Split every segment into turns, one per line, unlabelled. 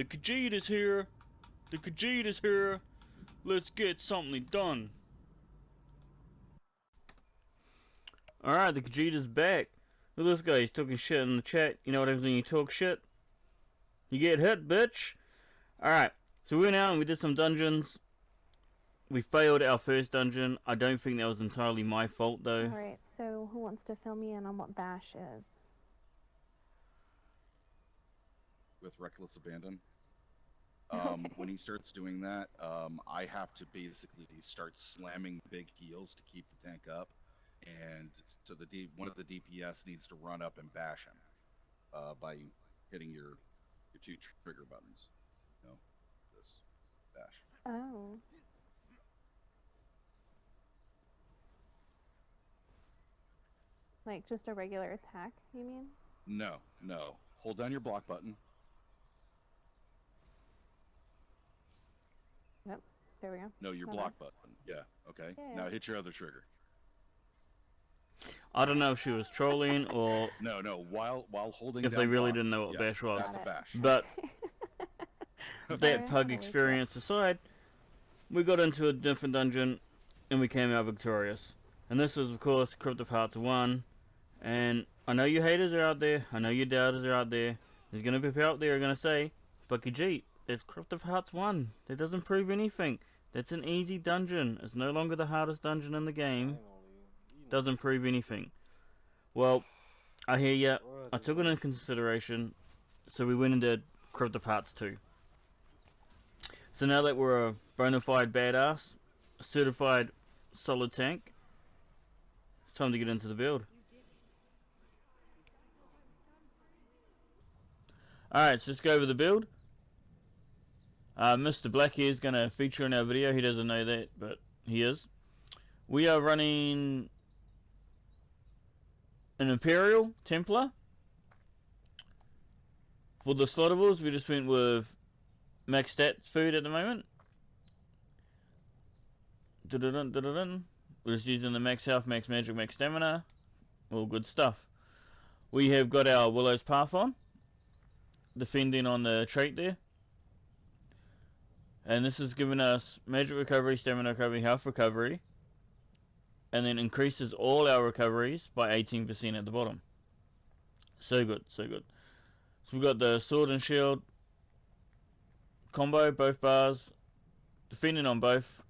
The Khajiit is here! The Khajiit is here! Let's get something done! Alright, the Khajiit is back. Look at this guy, he's talking shit in the chat. You know what happens when you talk shit? You get hit, bitch! Alright, so we went out and we did some dungeons. We failed our first dungeon. I don't think that was entirely my fault though.
Alright, so who wants to fill me in on what Bash is?
With reckless abandon. When he starts doing that, I have to basically start slamming big heals to keep the tank up, and so one of the DPS needs to run up and bash him by hitting your two trigger buttons. You know, this bash.
Oh. Like just a regular attack, you mean?
No, no. Hold down your block button.
Yep, there we go.
No, your block button. Yeah, okay.
Yeah.
Now hit your other trigger.
I don't know if she was trolling or
No, while holding
if
down
they really
block,
didn't know what bash was.
That's the bash.
But that pug experience aside, we got into a different dungeon and we came out victorious. And this is, of course, Crypt of Hearts 1. And I know you haters are out there. I know you doubters are out there. There's going to be people out there who are going to say, but Khajiit, there's Crypt of Hearts 1. That doesn't prove anything. That's an easy dungeon. It's no longer the hardest dungeon in the game. Doesn't prove anything. Well, I hear ya. I took it into consideration. So we went and did Crypt of Hearts 2. So now that we're a bona fide badass, a certified solid tank, it's time to get into the build. Alright, so let's go over the build. Mr. Black here is going to feature in our video. He doesn't know that, but he is. We are running an Imperial Templar. For the slottables, we just went with max stats food at the moment. We're just using the max health, max magic, max stamina. All good stuff. We have got our Willow's Path on, defending on the trait there. And this is giving us magic recovery, stamina recovery, health recovery. And then increases all our recoveries by 18% at the bottom. So good, so good. So we've got the sword and shield combo, both bars, defending on both.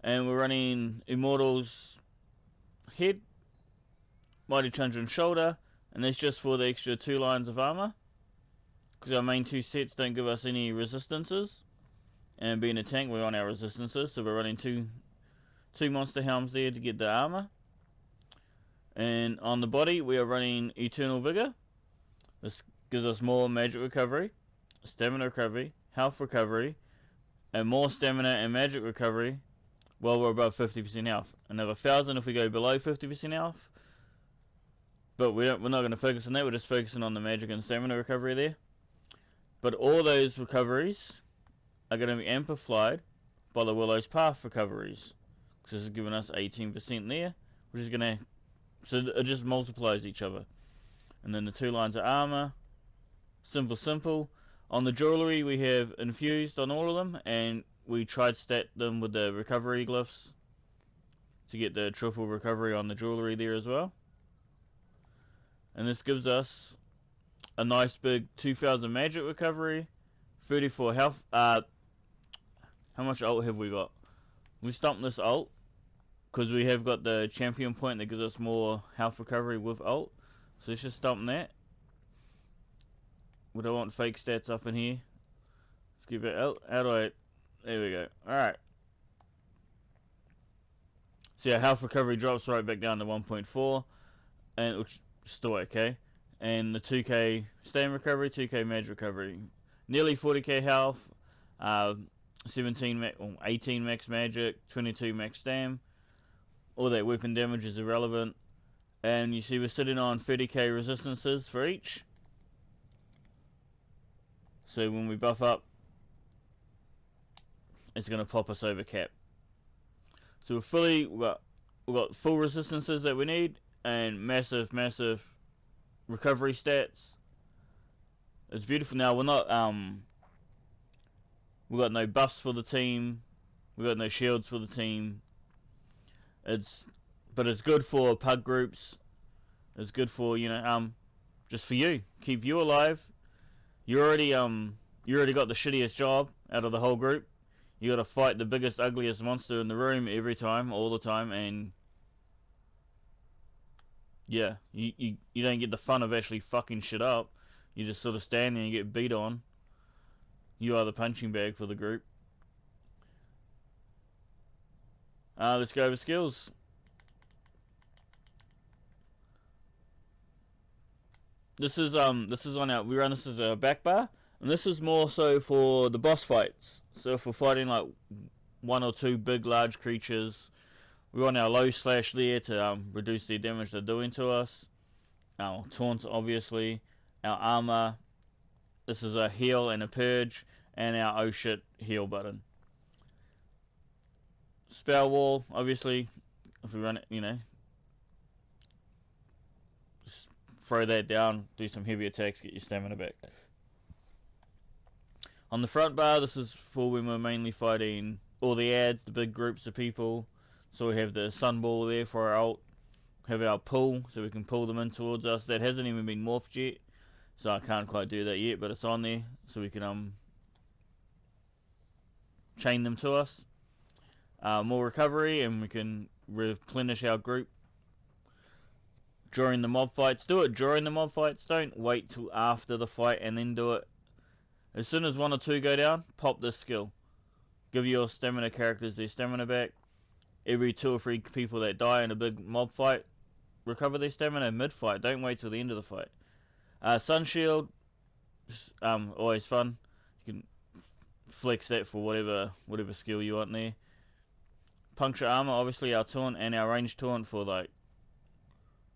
And we're running Immortal's head, Mighty Chandra shoulder, and that's just for the extra 2 lines of armor. Because our main 2 sets don't give us any resistances. And being a tank, we're on our resistances, so we're running two monster helms there to get the armor. And on the body, we are running Eternal Vigor. This gives us more magic recovery, stamina recovery, health recovery, and more stamina and magic recovery while we're above 50% health. Another 1,000 if we go below 50% health. But we're not going to focus on that, we're just focusing on the magic and stamina recovery there. But all those recoveries are going to be amplified by the Willow's Path recoveries. Because this is giving us 18% there, which is going to... So it just multiplies each other. And then the 2 lines of armor. Simple. On the jewelry, we have infused on all of them, and we tried stat them with the recovery glyphs to get the triple recovery on the jewelry there as well. And this gives us a nice big 2,000 magic recovery, 34 health. How much ult have we got? We stomped this ult because we have got the champion point that gives us more health recovery with ult. So let's just stomp that. We don't want fake stats up in here. Let's give it out. How do I... There we go. Alright. So our health recovery drops right back down to 1.4. And which is still okay. And the 2k stamina recovery, 2k magic recovery. Nearly 40k health. 18 max magic, 22 max stam. All that weapon damage is irrelevant. And you see we're sitting on 30k resistances for each. So when we buff up, it's going to pop us over cap. So we've got full resistances that we need, and massive recovery stats. It's beautiful now. We're not we got no buffs for the team. We got no shields for the team. But it's good for pug groups. It's good for, you know, just for you. Keep you alive. You already got the shittiest job out of the whole group. You gotta fight the biggest, ugliest monster in the room every time, all the time, and yeah, you don't get the fun of actually fucking shit up. You just sort of stand there and you get beat on. You are the punching bag for the group. Let's go over skills. This is on our, we run this as a back bar, and this is more so for the boss fights. So if we're fighting like one or two big large creatures, we want our low slash there to reduce the damage they're doing to us. Our taunt, obviously, our armor. This is a heal and a purge, and our oh shit heal button. Spell wall, obviously, if we run it, you know, just throw that down, do some heavy attacks, get your stamina back. On the front bar, this is for when we're mainly fighting all the ads, the big groups of people. So we have the sunball there for our ult. Have our pull, so we can pull them in towards us. That hasn't even been morphed yet, so I can't quite do that yet, but it's on there, so we can chain them to us. More recovery, and we can replenish our group during the mob fights. Do it during the mob fights, don't wait till after the fight and then do it. As soon as one or two go down, pop this skill. Give your stamina characters their stamina back. Every 2 or 3 people that die in a big mob fight, recover their stamina mid-fight. Don't wait till the end of the fight. Sun Shield, always fun. You can flex that for whatever skill you want there. Puncture Armor, obviously our taunt and our ranged taunt for like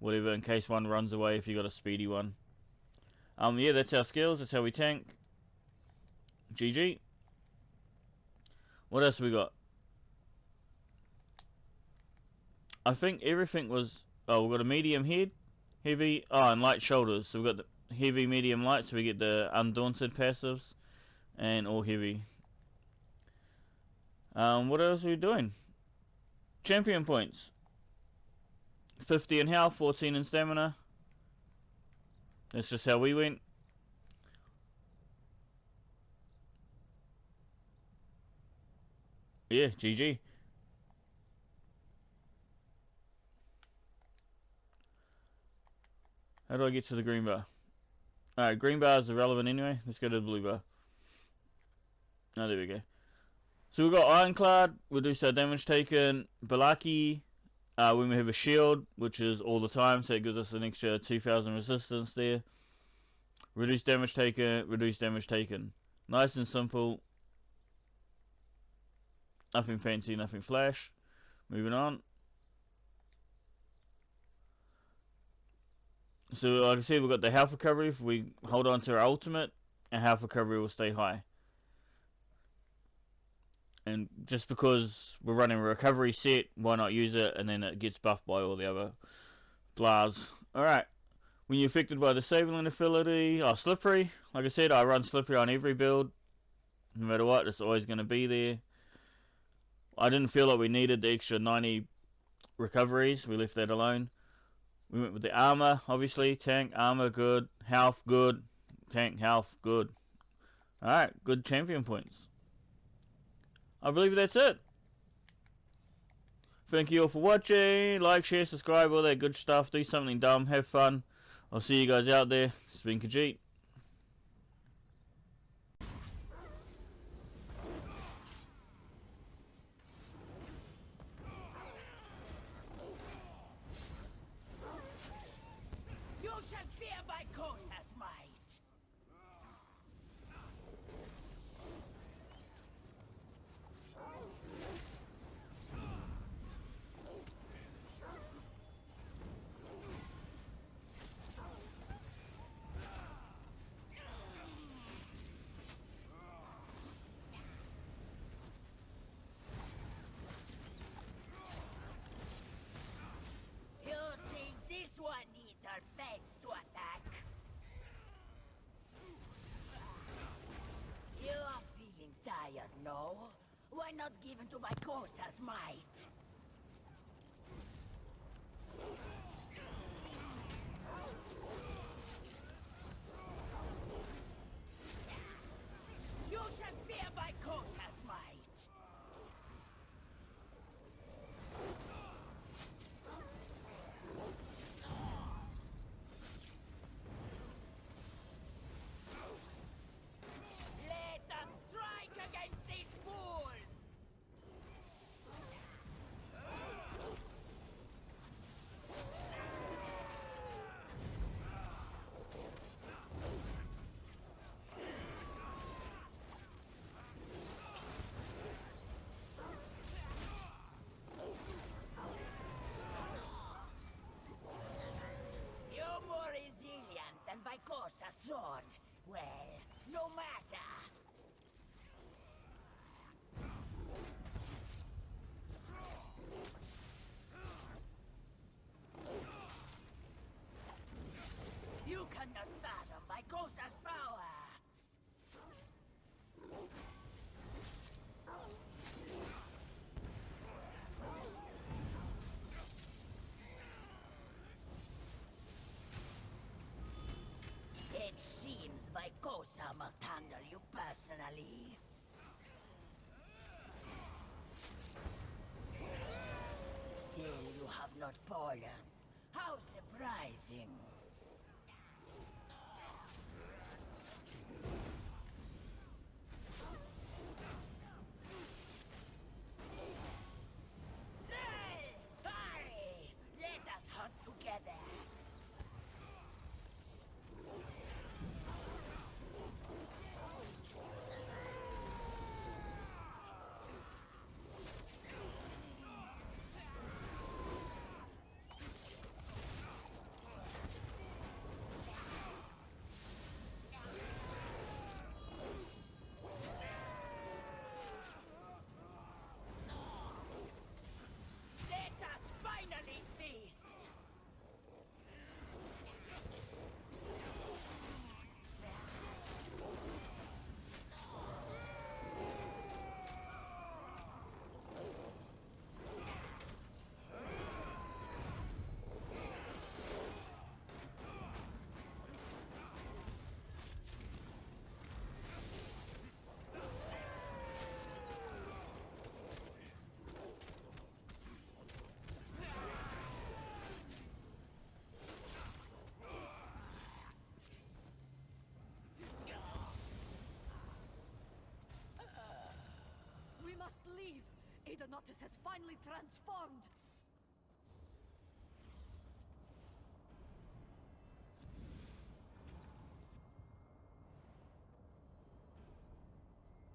whatever, in case one runs away if you got a speedy one. Yeah, that's our skills. That's how we tank. GG. What else we got? I think everything was... Oh, we've got a medium head, heavy... Oh, and light shoulders. So we've got the heavy, medium, light, so we get the Undaunted passives. And all heavy. What else are we doing? Champion points. 50 in health, 14 in stamina. That's just how we went. Yeah, GG. How do I get to the green bar? Alright, green bar is irrelevant anyway. Let's go to the blue bar. Oh, there we go. So we've got Ironclad, reduce our damage taken. Balaki, when we have a shield, which is all the time, so it gives us an extra 2000 resistance there. Reduce damage taken, reduce damage taken. Nice and simple. Nothing fancy, nothing flash. Moving on. So like I said, we've got the health recovery. If we hold on to our ultimate, our health recovery will stay high. And just because we're running a recovery set, why not use it? And then it gets buffed by all the other blahs. Alright. When you're affected by the Sabling ability, Slippery. Like I said, I run Slippery on every build. No matter what, it's always going to be there. I didn't feel like we needed the extra 90 recoveries. We left that alone. We went with the armor, obviously. Tank, armor, good. Health, good. Tank, health, good. Alright, good champion points. I believe that's it. Thank you all for watching. Like, share, subscribe, all that good stuff. Do something dumb, have fun. I'll see you guys out there. It's been Khajiit.
You shall fear my Kosa's might. You think this one needs our fence to attack? cannot give into my Kosa's might. You shall fear my Kosa's might. Let us strike against these fools! You're more resilient than Vykosa thought. Well, no matter. You cannot fathom Vykosa's power. It seems Vykosa must handle you personally. Still, you have not fallen. How surprising. Nay! Hurry! Let us hunt together. Let us finally feast!
We must leave! Aedonatus has finally transformed!